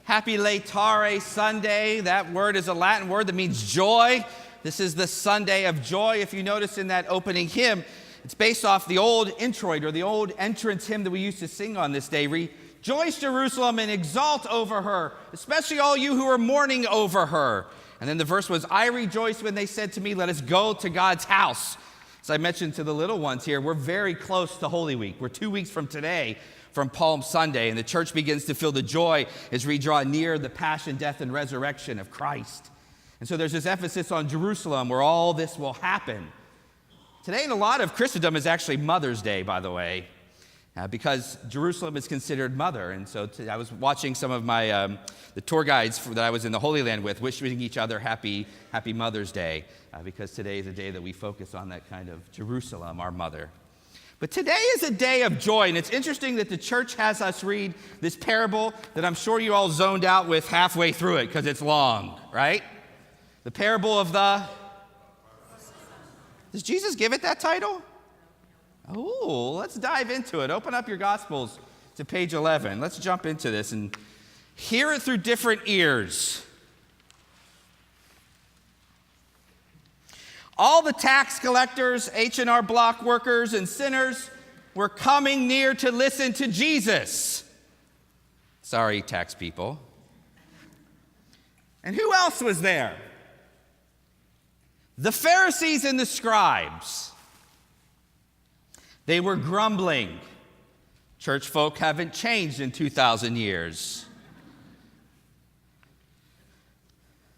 Happy Laetare Sunday. That word is a Latin word that means joy. This is the Sunday of joy. If you notice in that opening hymn, it's based off the old introit or the old entrance hymn that we used to sing on this day. Rejoice, Jerusalem, and exalt over her, especially all you who are mourning over her. And then the verse was, I rejoiced when they said to me, let us go to God's house. As I mentioned to the little ones here, we're very close to Holy Week. We're 2 weeks from today, from Palm Sunday, and the church begins to feel the joy as we draw near the passion, death, and resurrection of Christ. And so there's this emphasis on Jerusalem where all this will happen. Today in a lot of Christendom is actually Mother's Day, by the way, because Jerusalem is considered mother. And so I was watching some of my the tour guides that I was in the Holy Land with, wishing each other happy Mother's Day, because today is a day that we focus on that kind of Jerusalem, our mother. But today is a day of joy, and it's interesting that the church has us read this parable that I'm sure you all zoned out with halfway through it because it's long, right? The parable of the... Does Jesus give it that title? Oh, let's dive into it. Open up your Gospels to page 11. Let's jump into this and hear it through different ears. All the tax collectors, H&R Block workers, and sinners were coming near to listen to Jesus. Sorry, tax people. And who else was there? The Pharisees and the scribes. They were grumbling. Church folk haven't changed in 2,000 years.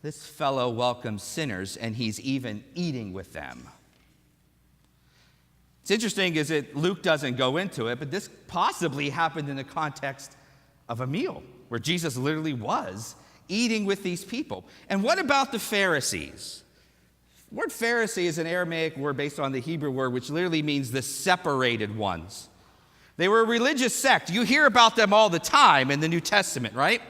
This fellow welcomes sinners, and he's even eating with them. It's interesting is that Luke doesn't go into it, but this possibly happened in the context of a meal where Jesus literally was eating with these people. And what about the Pharisees? The word Pharisee is an Aramaic word based on the Hebrew word, which literally means the separated ones. They were a religious sect. You hear about them all the time in the New Testament, right?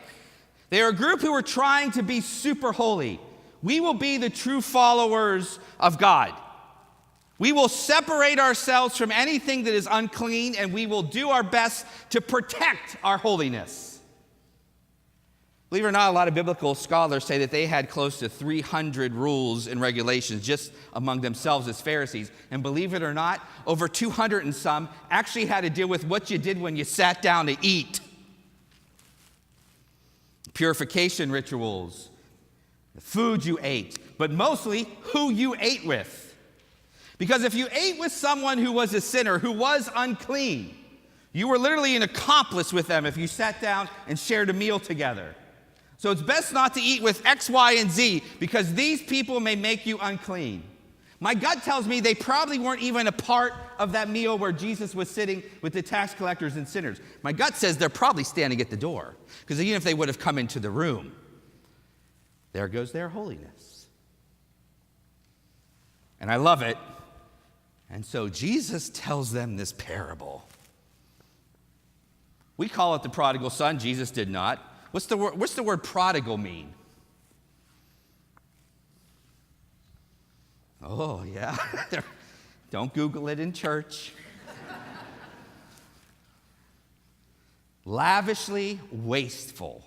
They are a group who are trying to be super holy. We will be the true followers of God. We will separate ourselves from anything that is unclean, and we will do our best to protect our holiness. Believe it or not, a lot of biblical scholars say that they had close to 300 rules and regulations just among themselves as Pharisees. And believe it or not, over 200 and some actually had to deal with what you did when you sat down to eat. Purification rituals, the food you ate, but mostly who you ate with. Because if you ate with someone who was a sinner, who was unclean, you were literally an accomplice with them if you sat down and shared a meal together. So it's best not to eat with X, Y, and Z because these people may make you unclean. My gut tells me they probably weren't even a part of that meal where Jesus was sitting with the tax collectors and sinners. My gut says they're probably standing at the door because even if they would have come into the room, there goes their holiness. And I love it. And so Jesus tells them this parable. We call it the prodigal son. Jesus did not. What's the word prodigal mean? Oh, yeah. Don't Google it in church. Lavishly wasteful.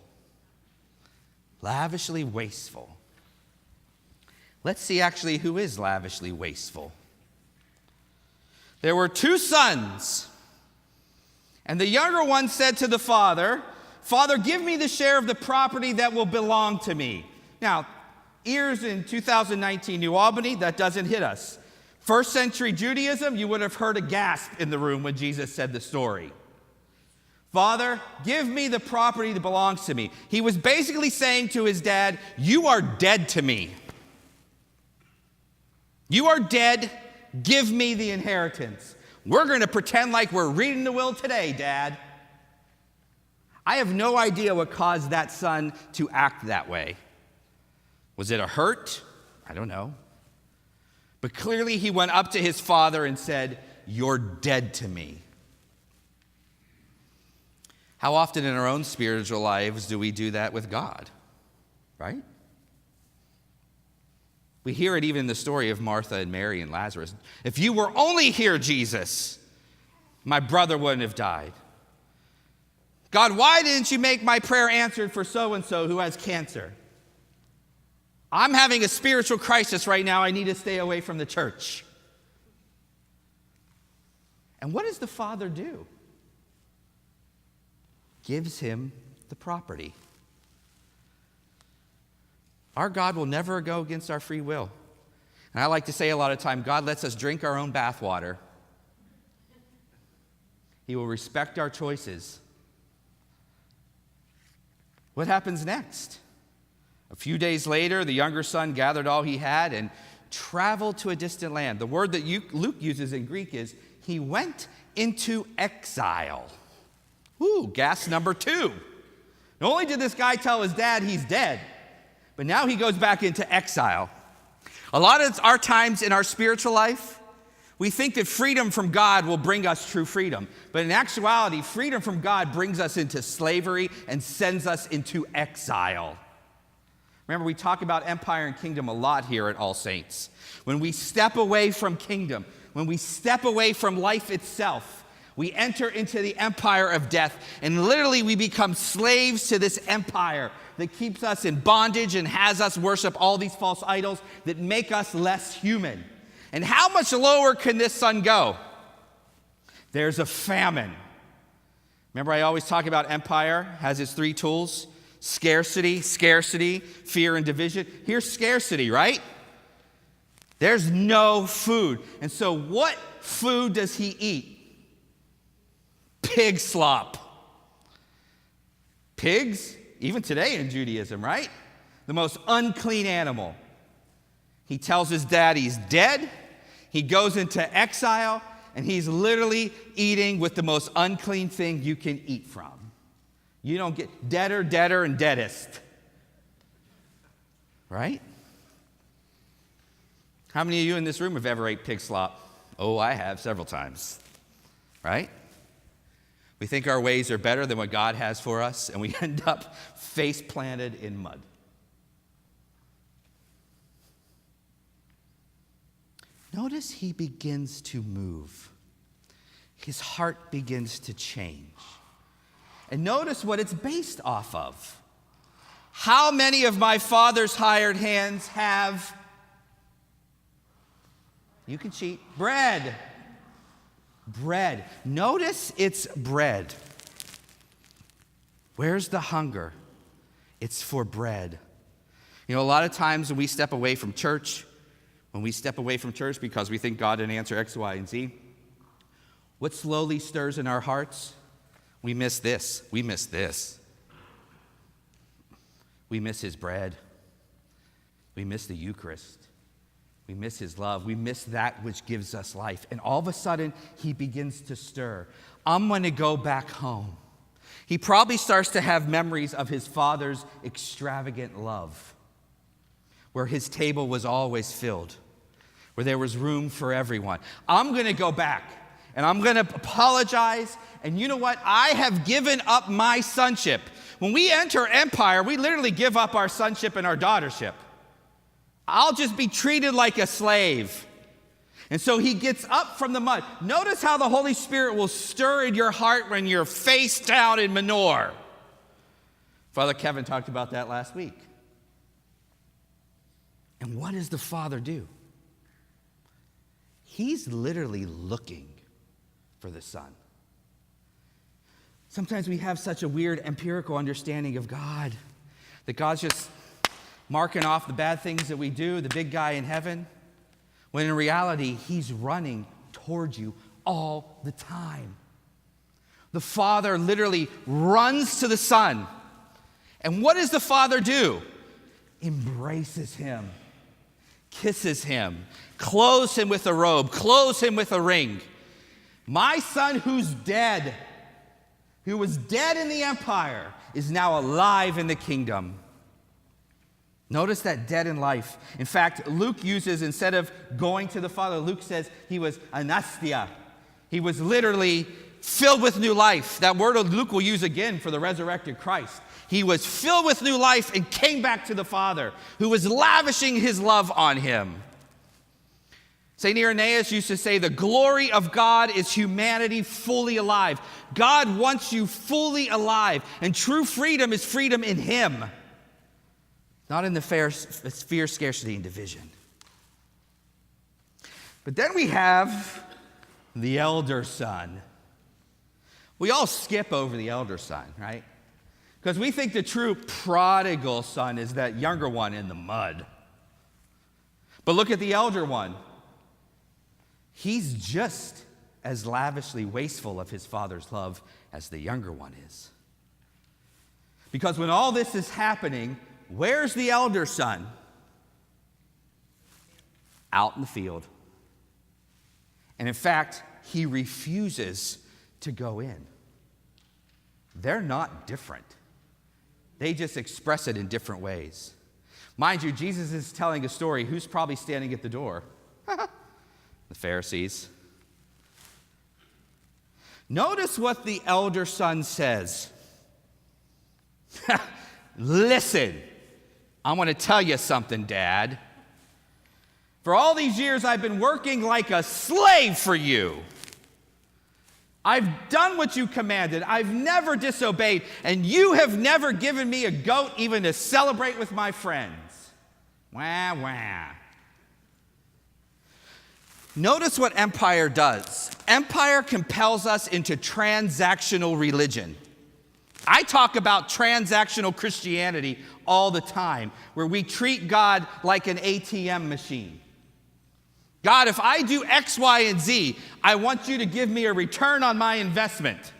Lavishly wasteful. Let's see actually who is lavishly wasteful. There were 2 sons, and the younger one said to the father, Father, give me the share of the property that will belong to me. Now, ears in 2019 New Albany, that doesn't hit us. First century Judaism, you would have heard a gasp in the room when Jesus said the story. Father, give me the property that belongs to me. He was basically saying to his dad, you are dead to me. You are dead. Give me the inheritance. We're going to pretend like we're reading the will today, Dad. I have no idea what caused that son to act that way. Was it a hurt? I don't know. But clearly he went up to his father and said, you're dead to me. How often in our own spiritual lives do we do that with God? Right? We hear it even in the story of Martha and Mary and Lazarus. If you were only here, Jesus, my brother wouldn't have died. God, why didn't you make my prayer answered for so-and-so who has cancer? I'm having a spiritual crisis right now. I need to stay away from the church. And what does the father do? Gives him the property. Our God will never go against our free will. And I like to say a lot of time, God lets us drink our own bathwater. He will respect our choices. What happens next? A few days later, the younger son gathered all he had and traveled to a distant land. The word that Luke uses in Greek is, he went into exile. Ooh, gas number 2. Not only did this guy tell his dad he's dead, but now he goes back into exile. A lot of our times in our spiritual life, we think that freedom from God will bring us true freedom. But in actuality, freedom from God brings us into slavery and sends us into exile. Remember, we talk about empire and kingdom a lot here at All Saints. When we step away from kingdom, when we step away from life itself, we enter into the empire of death, and literally we become slaves to this empire that keeps us in bondage and has us worship all these false idols that make us less human. And how much lower can this son go? There's a famine. Remember, I always talk about empire has its 3 tools: scarcity, fear, and division. Here's scarcity, right? There's no food. And so what food does he eat? Pig slop. Pigs, even today in Judaism, right? The most unclean animal. He tells his dad he's dead. He goes into exile, and he's literally eating with the most unclean thing you can eat from. You don't get deader, and deadest. Right? How many of you in this room have ever ate pig slop? Oh, I have several times. Right? We think our ways are better than what God has for us, and we end up face planted in mud. Notice he begins to move. His heart begins to change. And notice what it's based off of. How many of my father's hired hands have, you can cheat, bread? Bread. Notice it's bread. Where's the hunger? It's for bread. You know, a lot of times when we step away from church, because we think God didn't answer X, Y, and Z, what slowly stirs in our hearts? We miss this. We miss this. We miss his bread. We miss the Eucharist. We miss his love. We miss that which gives us life. And all of a sudden, he begins to stir. I'm going to go back home. He probably starts to have memories of his father's extravagant love, where his table was always filled, where there was room for everyone. I'm going to go back, and I'm going to apologize. And you know what? I have given up my sonship. When we enter empire, we literally give up our sonship and our daughtership. I'll just be treated like a slave. And so he gets up from the mud. Notice how the Holy Spirit will stir in your heart when you're face down in manure. Father Kevin talked about that last week. And what does the Father do? He's literally looking for the Son. Sometimes we have such a weird empirical understanding of God, that God's just marking off the bad things that we do, the big guy in heaven, when in reality, he's running toward you all the time. The Father literally runs to the Son. And what does the Father do? Embraces him, kisses him, clothes him with a robe, clothes him with a ring. My son who's dead, who was dead in the empire, is now alive in the kingdom. Notice that dead in life. In fact, Luke uses, instead of going to the Father, Luke says he was anastia. He was literally filled with new life. That word Luke will use again for the resurrected Christ. He was filled with new life and came back to the Father, who was lavishing his love on him. St. Irenaeus used to say, the glory of God is humanity fully alive. God wants you fully alive, and true freedom is freedom in him, not in the fear, scarcity, and division. But then we have the elder son. We all skip over the elder son, right? Because we think the true prodigal son is that younger one in the mud. But look at the elder one. He's just as lavishly wasteful of his father's love as the younger one is. Because when all this is happening, where's the elder son? Out in the field. And in fact, he refuses to go in. They're not different. They just express it in different ways. Mind you, Jesus is telling a story. Who's probably standing at the door? The Pharisees. Notice what the elder son says. Listen, I want to tell you something, Dad. For all these years, I've been working like a slave for you. I've done what you commanded. I've never disobeyed, and you have never given me a goat even to celebrate with my friends. Wah, wah. Notice what empire does. Empire compels us into transactional religion. I talk about transactional Christianity all the time, where we treat God like an ATM machine. God, if I do X, Y, and Z, I want you to give me a return on my investment.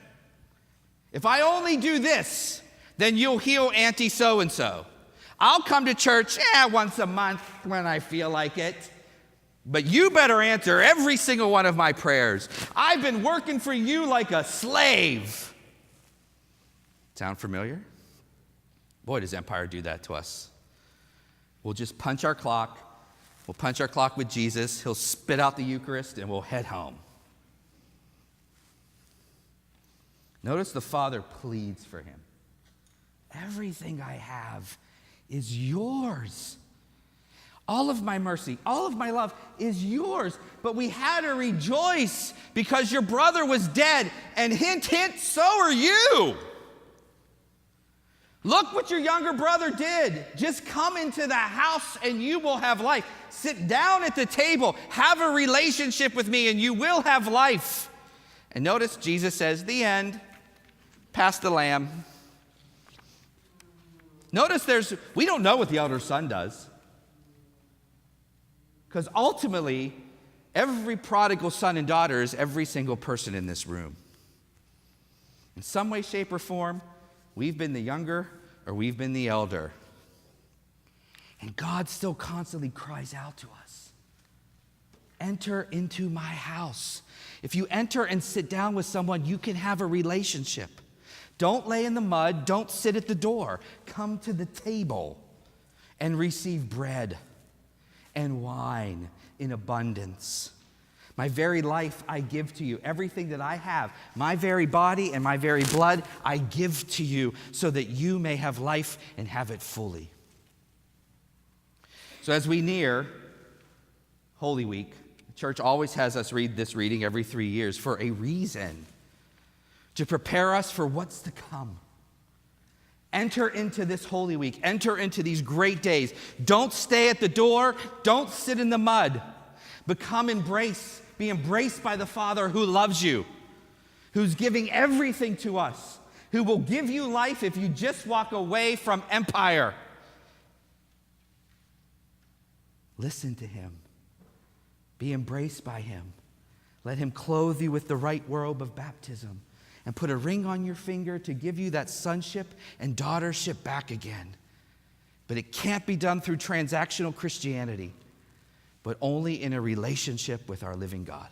If I only do this, then you'll heal Auntie so-and-so. I'll come to church once a month when I feel like it. But you better answer every single one of my prayers. I've been working for you like a slave. Sound familiar? Boy, does empire do that to us. We'll just punch our clock. We'll punch our clock with Jesus. He'll spit out the Eucharist, and we'll head home. Notice the Father pleads for him. Everything I have is yours. All of my mercy, all of my love is yours. But we had to rejoice because your brother was dead. And hint, hint, so are you. Look what your younger brother did. Just come into the house and you will have life. Sit down at the table. Have a relationship with me and you will have life. And notice Jesus says, the end. Pass the lamb. Notice we don't know what the elder son does. Because ultimately, every prodigal son and daughter is every single person in this room. In some way, shape, or form, we've been the younger or we've been the elder. And God still constantly cries out to us. Enter into my house. If you enter and sit down with someone, you can have a relationship. Don't lay in the mud. Don't sit at the door. Come to the table and receive bread and wine in abundance. My very life I give to you. Everything that I have, my very body and my very blood, I give to you so that you may have life and have it fully. So as we near Holy Week, the church always has us read this reading every 3 years for a reason, to prepare us for what's to come. Enter into this Holy Week. Enter into these great days. Don't stay at the door. Don't sit in the mud. Be embraced by the Father who loves you, who's giving everything to us, who will give you life if you just walk away from empire. Listen to him. Be embraced by him. Let him clothe you with the right robe of baptism and put a ring on your finger to give you that sonship and daughtership back again. But it can't be done through transactional Christianity, but only in a relationship with our living God.